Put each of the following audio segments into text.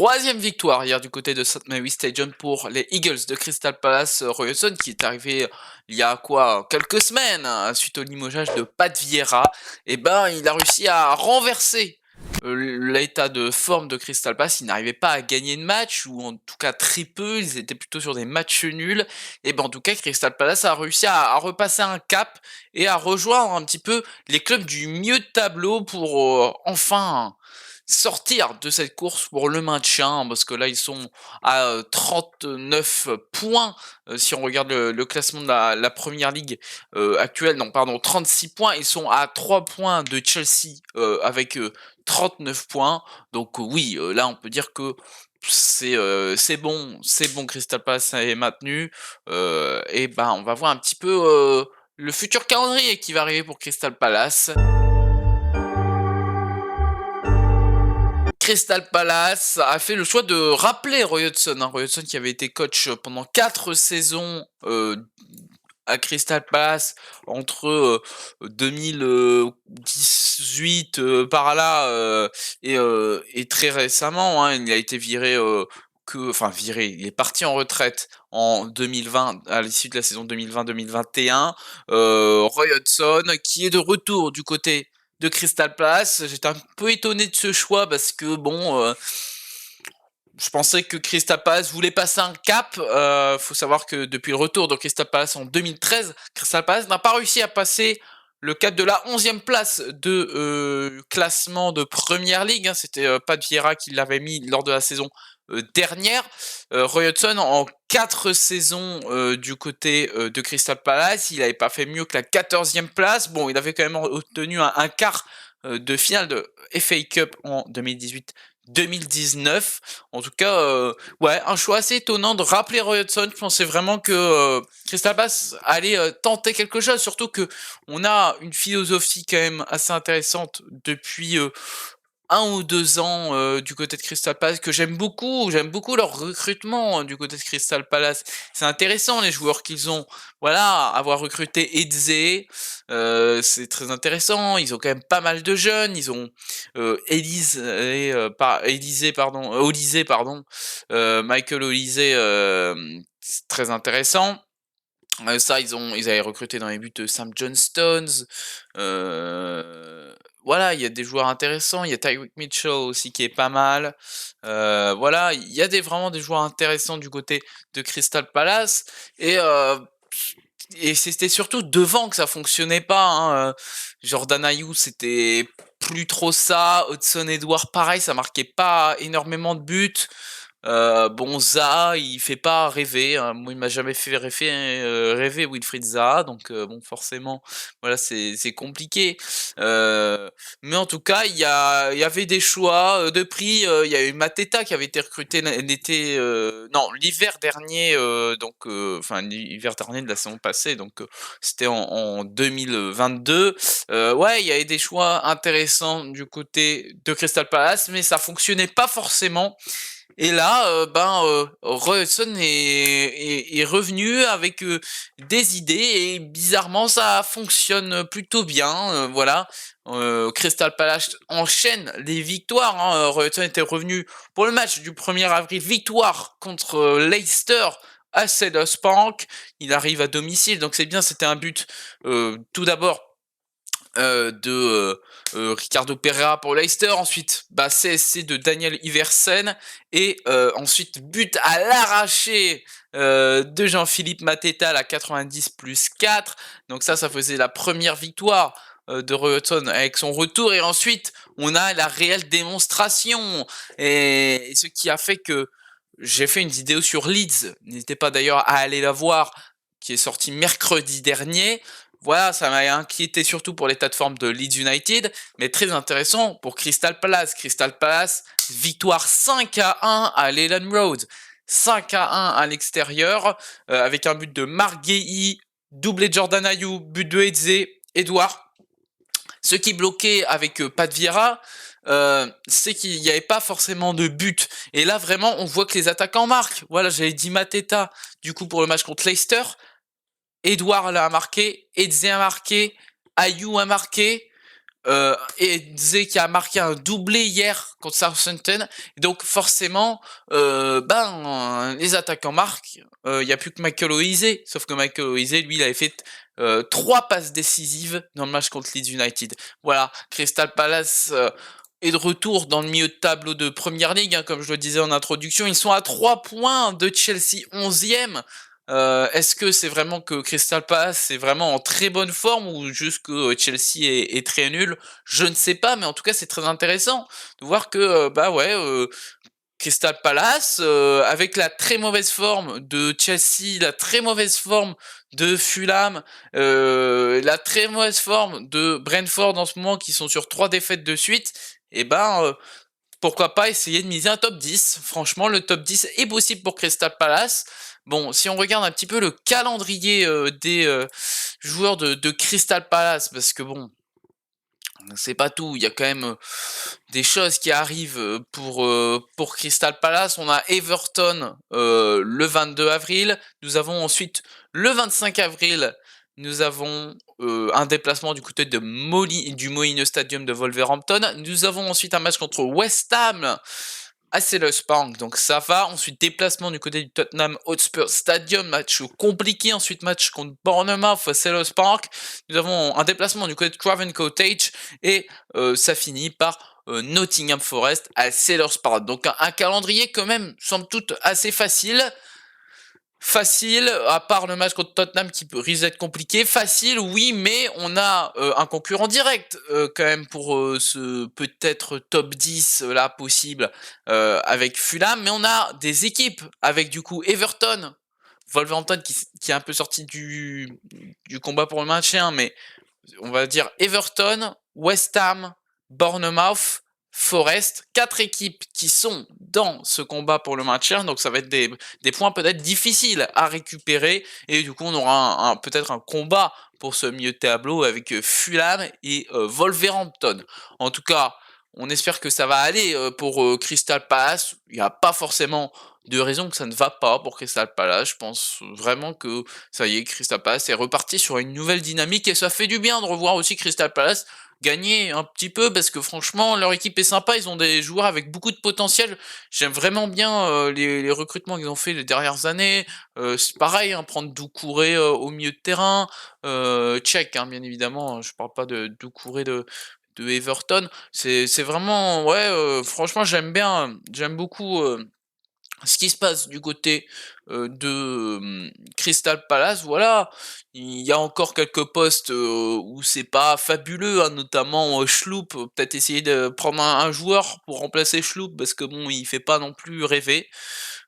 troisième victoire hier du côté de St. Mary's Stadium pour les Eagles de Crystal Palace. Roy Hodgson qui est arrivé il y a quelques semaines suite au limogeage de Pat Vieira. Et il a réussi à renverser l'état de forme de Crystal Palace. Ils n'arrivaient pas à gagner de match, ou en tout cas très peu. Ils étaient plutôt sur des matchs nuls. Et en tout cas, Crystal Palace a réussi à repasser un cap et à rejoindre un petit peu les clubs du milieu de tableau pour enfin sortir de cette course pour le maintien, parce que là ils sont à 39 points si on regarde le classement de la première ligue actuelle, non pardon, 36 points. Ils sont à 3 points de Chelsea avec 39 points. Donc oui, là on peut dire que c'est bon, Crystal Palace est maintenu. Et on va voir un petit peu le futur calendrier qui va arriver pour Crystal Palace. Crystal Palace a fait le choix de rappeler Roy Hodgson, Roy Hodgson qui avait été coach pendant 4 saisons à Crystal Palace entre 2018 par là et très récemment, hein. Il a été viré il est parti en retraite en 2020 à l'issue de la saison 2020-2021. Roy Hodgson qui est de retour du côté de Crystal Palace. J'étais un peu étonné de ce choix parce que je pensais que Crystal Palace voulait passer un cap. Faut savoir que depuis le retour de Crystal Palace en 2013, Crystal Palace n'a pas réussi à passer le cap de la 11e place de classement de Première Ligue. Hein. C'était Pat Vieira qui l'avait mis lors de la saison dernière. Roy Hodgson, en 4 saisons du côté de Crystal Palace, il n'avait pas fait mieux que la 14e place. Bon, il avait quand même obtenu un quart de finale de FA Cup en 2018-2019. En tout cas, un choix assez étonnant de rappeler Roy Hodgson. Je pensais vraiment que Crystal Palace allait tenter quelque chose, surtout que on a une philosophie quand même assez intéressante depuis 1 ou 2 ans du côté de Crystal Palace que j'aime beaucoup. J'aime beaucoup leur recrutement du côté de Crystal Palace. C'est intéressant les joueurs qu'ils ont. Voilà, avoir recruté Eze, c'est très intéressant. Ils ont quand même pas mal de jeunes. Ils ont Olysée, pardon, Michael Olysée, c'est très intéressant. Ça, ils avaient recruté dans les buts Sam Johnstones. Voilà, il y a des joueurs intéressants. Il y a Tyreek Mitchell aussi qui est pas mal. Voilà, il y a vraiment des joueurs intéressants du côté de Crystal Palace. Et c'était surtout devant que ça fonctionnait pas. Hein. Jordan Ayew, c'était plus trop ça. Hudson Edouard, pareil, ça marquait pas énormément de buts. Zaha, il fait pas rêver, hein. Moi, il m'a jamais fait rêver Wilfried Zaha, donc forcément, voilà, c'est compliqué. Mais en tout cas, il y avait des choix de prix. Il y a eu Mateta qui avait été recruté l'hiver dernier, l'hiver dernier de la saison passée, donc c'était en 2022. Il y avait des choix intéressants du côté de Crystal Palace, mais ça fonctionnait pas forcément. Et là, Roy Hodgson est revenu avec des idées, et bizarrement ça fonctionne plutôt bien. Voilà, Crystal Palace enchaîne les victoires. Hein. Roy Hodgson était revenu pour le match du 1er avril, victoire contre Leicester à Selhurst Park. Il arrive à domicile, donc c'est bien. C'était un but tout d'abord de Ricardo Pereira pour Leicester, ensuite CSC de Daniel Iversen, et ensuite but à l'arraché de Jean-Philippe Mateta à la 90+4. Donc ça faisait la première victoire de Roy Hodgson avec son retour, et ensuite on a la réelle démonstration, et ce qui a fait que j'ai fait une vidéo sur Leeds, n'hésitez pas d'ailleurs à aller la voir, qui est sortie mercredi dernier. Voilà, ça m'a inquiété surtout pour l'état de forme de Leeds United, mais très intéressant pour Crystal Palace. Crystal Palace, victoire 5-1 à l'Elland Road, 5-1 à l'extérieur, avec un but de Marc Guéhi, doublé de Jordan Ayew, but de Eze, Edouard. Ce qui bloquait avec Pat Vieira, c'est qu'il n'y avait pas forcément de but. Et là, vraiment, on voit que les attaquants marquent. Voilà, j'avais dit Mateta, du coup, pour le match contre Leicester. Edouard a marqué, Eze a marqué, Ayew a marqué. Eze qui a marqué un doublé hier contre Southampton. Donc forcément, les attaquants marquent. Il n'y a plus que Michael Olise. Sauf que Michael Olise, lui, il avait fait 3 passes décisives dans le match contre Leeds United. Voilà, Crystal Palace est de retour dans le milieu de tableau de Première Ligue, hein, comme je le disais en introduction. Ils sont à 3 points de Chelsea 11e. Est-ce que c'est vraiment que Crystal Palace est vraiment en très bonne forme ou juste que Chelsea est très nul? Je ne sais pas, mais en tout cas c'est très intéressant de voir que Crystal Palace, avec la très mauvaise forme de Chelsea, la très mauvaise forme de Fulham, la très mauvaise forme de Brentford en ce moment qui sont sur 3 défaites de suite, et pourquoi pas essayer de miser un top 10. Franchement, le top 10 est possible pour Crystal Palace. Bon, si on regarde un petit peu le calendrier des joueurs de Crystal Palace, parce que bon, c'est pas tout, il y a quand même des choses qui arrivent pour Crystal Palace. On a Everton le 22 avril, nous avons ensuite le 25 avril, nous avons un déplacement du côté du Molineux Stadium de Wolverhampton. Nous avons ensuite un match contre West Ham à Selhurst Park, donc ça va. Ensuite, déplacement du côté du Tottenham Hotspur Stadium, match compliqué. Ensuite, match contre Bournemouth à Selhurst Park. Nous avons un déplacement du côté de Craven Cottage et ça finit par Nottingham Forest à Selhurst Park. Donc un calendrier quand même, somme toute, assez facile. Facile, à part le match contre Tottenham qui risque d'être compliqué. Facile, oui, mais on a un concurrent direct quand même pour ce peut-être top 10 là possible avec Fulham. Mais on a des équipes avec du coup Everton, Wolverhampton qui est un peu sorti du combat pour le maintien, mais on va dire Everton, West Ham, Bournemouth, Forest, 4 équipes qui sont dans ce combat pour le maintien, donc ça va être des points peut-être difficiles à récupérer, et du coup on aura peut-être un combat pour ce milieu de tableau avec Fulham et Wolverhampton. En tout cas, on espère que ça va aller pour Crystal Palace. Il n'y a pas forcément de raison que ça ne va pas pour Crystal Palace. Je pense vraiment que ça y est, Crystal Palace est reparti sur une nouvelle dynamique et ça fait du bien de revoir aussi Crystal Palace gagner un petit peu parce que franchement leur équipe est sympa, ils ont des joueurs avec beaucoup de potentiel. J'aime vraiment bien les recrutements qu'ils ont fait les dernières années. C'est pareil, hein, prendre Doucouré au milieu de terrain, tchèque hein, bien évidemment, je parle pas de Doucouré de Everton. C'est vraiment ouais franchement j'aime beaucoup ce qui se passe du côté Crystal Palace. Voilà, il y a encore quelques postes où c'est pas fabuleux, hein, notamment Schlupp, peut-être essayer de prendre un joueur pour remplacer Schlupp parce que bon il fait pas non plus rêver.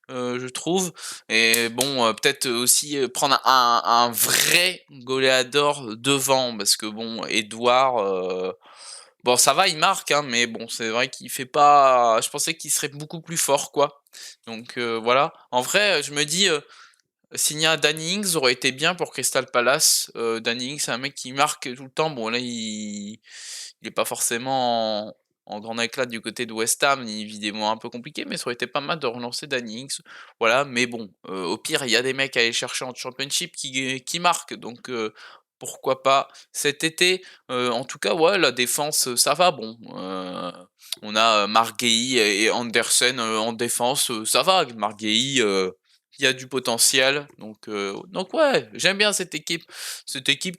Je trouve, et bon peut-être aussi prendre un vrai goléador devant parce que bon Edouard bon ça va il marque hein, mais bon c'est vrai qu'il fait pas, je pensais qu'il serait beaucoup plus fort quoi. Donc voilà. En vrai, je me dis, signer un Danny Ings aurait été bien pour Crystal Palace. Danny Ings, c'est un mec qui marque tout le temps. Bon là, il est pas forcément en grand éclat du côté de West Ham, il vit des mois un peu compliqués, mais ça aurait été pas mal de relancer Danny Ings. Voilà, mais bon, au pire, il y a des mecs à aller chercher en Championship qui marquent, donc pourquoi pas cet été. En tout cas, ouais, la défense, ça va, bon, on a Marguerite et Andersen en défense, ça va. Marguerite, il y a du potentiel, donc ouais, j'aime bien cette équipe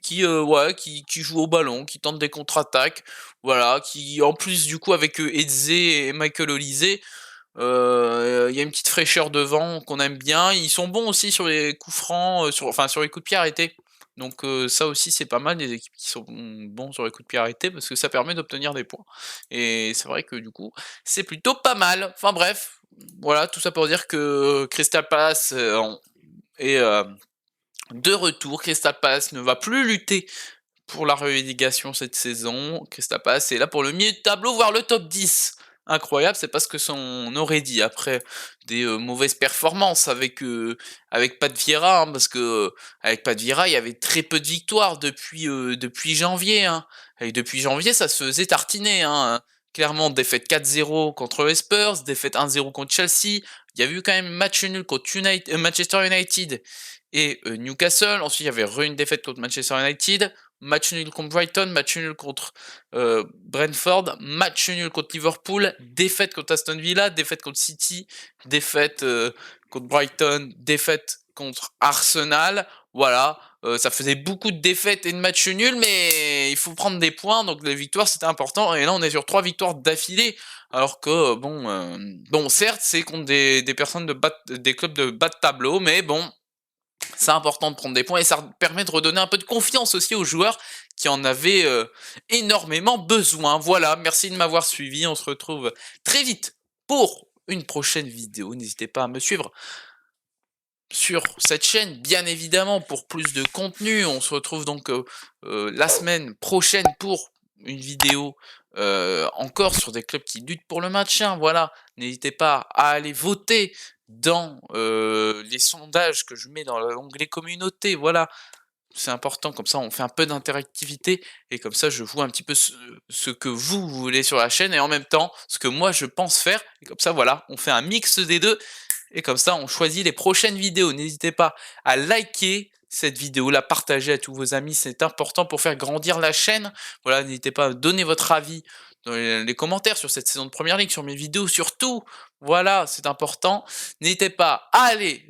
qui ouais, qui joue au ballon, qui tente des contre-attaques, voilà, qui en plus du coup avec Eze et Michael Olise, il y a une petite fraîcheur devant qu'on aime bien. Ils sont bons aussi sur les coups francs, enfin sur les coups de pied arrêtés. Donc ça aussi c'est pas mal des équipes qui sont bons sur les coups de pied arrêtés parce que ça permet d'obtenir des points. Et c'est vrai que du coup c'est plutôt pas mal. Enfin bref, voilà tout ça pour dire que Crystal Palace est de retour. Crystal Palace ne va plus lutter pour la relégation cette saison. Crystal Palace est là pour le milieu de tableau, voire le top 10. Incroyable, c'est pas ce que on aurait dit après des mauvaises performances avec Pat Vieira, hein, parce que avec Pat Vieira, il y avait très peu de victoires depuis janvier. Hein. Et depuis janvier, ça se faisait tartiner. Hein. Clairement, défaite 4-0 contre les Spurs, défaite 1-0 contre Chelsea. Il y a eu quand même match nul contre Manchester United et Newcastle. Ensuite, il y avait une défaite contre Manchester United. match nul contre Brighton, match nul contre Brentford, match nul contre Liverpool, défaite contre Aston Villa, défaite contre City, défaite contre Brighton, défaite contre Arsenal. Voilà, ça faisait beaucoup de défaites et de matchs nuls, mais il faut prendre des points, donc les victoires c'était important. Et là on est sur 3 victoires d'affilée, alors que bon certes c'est contre des personnes des clubs de bas de tableau, mais bon, c'est important de prendre des points et ça permet de redonner un peu de confiance aussi aux joueurs qui en avaient énormément besoin. Voilà, merci de m'avoir suivi, on se retrouve très vite pour une prochaine vidéo. N'hésitez pas à me suivre sur cette chaîne, bien évidemment, pour plus de contenu. On se retrouve donc la semaine prochaine pour une vidéo encore sur des clubs qui luttent pour le maintien. Voilà, n'hésitez pas à aller voter dans les sondages que je mets dans l'onglet communauté. Voilà, c'est important, comme ça on fait un peu d'interactivité et comme ça je vois un petit peu ce que vous voulez sur la chaîne et en même temps ce que moi je pense faire. Et comme ça voilà, on fait un mix des deux et comme ça on choisit les prochaines vidéos. N'hésitez pas à liker cette vidéo, la partager à tous vos amis, c'est important pour faire grandir la chaîne. Voilà, n'hésitez pas à donner votre avis dans les commentaires sur cette saison de Première Ligue, sur mes vidéos, surtout. Voilà, c'est important. N'hésitez pas à aller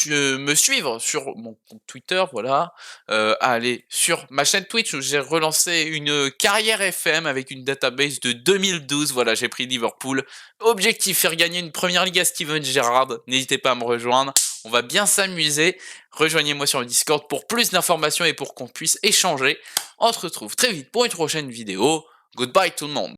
me suivre sur mon compte Twitter, voilà, à aller sur ma chaîne Twitch où j'ai relancé une carrière FM avec une database de 2012. Voilà, j'ai pris Liverpool. Objectif, faire gagner une Première Ligue à Steven Gerrard. N'hésitez pas à me rejoindre. On va bien s'amuser. Rejoignez-moi sur le Discord pour plus d'informations et pour qu'on puisse échanger. On se retrouve très vite pour une prochaine vidéo. Goodbye tout le monde.